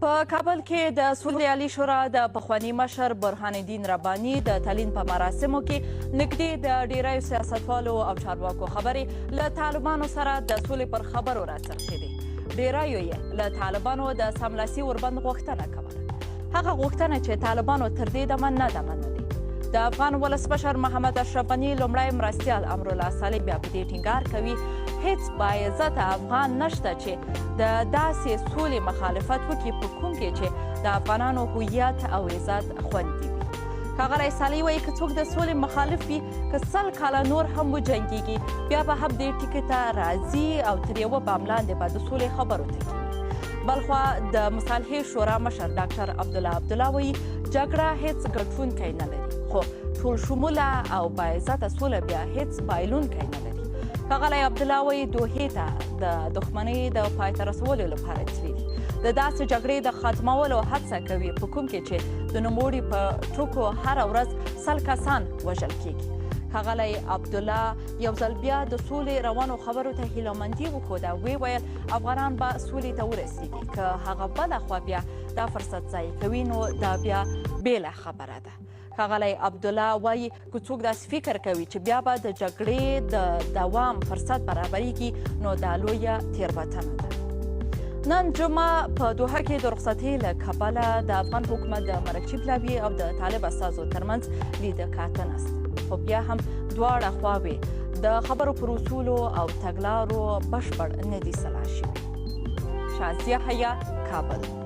په کابل کې د سولې عالي شورا د پخواني مشر برهان الدین رباني د تلین په مراسمو کې نږدې د ډیریو سیاستوالو او چارواکو خبرې له طالبانو سره د سولې پر خبرو راڅرخېدې. ډیریو یې له طالبانو د سملاسي اوربند غوښتنه کوله. هغه غوښتنه چې طالبانو تر دې دمه نه ده منلې. د افغان ولسمشر محمد اشرف غني لومړی مرستیال امرالله صالح بیا په دې ټینګار کوي هیڅ باعزته افغان نشته چې د داسې سولې مخالفت وکړي په کوم کې چې د افغانانو هویت او عزت خوندي وي. ښاغلی صالح وایي که څوک د سولې مخالف وي که 100 کاله نور هم وجنګېږي بیا به هم دې ټکي ته راځي او تر یوه بام لاندې به د سولې خبرو ته کېږي. بلخوا د مصالحې شورا مشر ډاکټر عبدالله وایي جګړه هیڅ ګټونکی نه لري خو ټول شموله او باعزته سوله بیا هیڅ بایلونکی نه لري. ښاغلی عبدالله وایي دوحې ته د دښمنۍ د پای ته رسولو لپاره تللي دي. د داسې جګړې د ختمولو هڅه کوي په کوم کې چې د نوموړي په ټوکو هره ورځ 100 کسان وژل کیږي. ښاغلی عبدالله یو ځل بیا د سولې روانو خبرو ته هیلهمندي وښوده. ویل افغانان به سولې ته ورسیږي. که هغه بله خوا بیا دا فرصت ضایع کوي نو دا بیا بیله خبره ده. ښاغلی عبدالله وایي که څوک داسې فکر کوي چې بیا به د جګړې د دوام فرصت برابریږي نو دا لویه تېروتنه ده. نن جمعه په دوحه کې د رخصتۍ له کبله د افغان حکومت د مرکچي پلاوي او د طالب استازو ترمنځ لیده کاته نسته. خو بیا هم دواړه خواوې د خبرو پر اصولو او تګلارو بشپړ نه دي سلا شوي. شازیه حیا، کابل.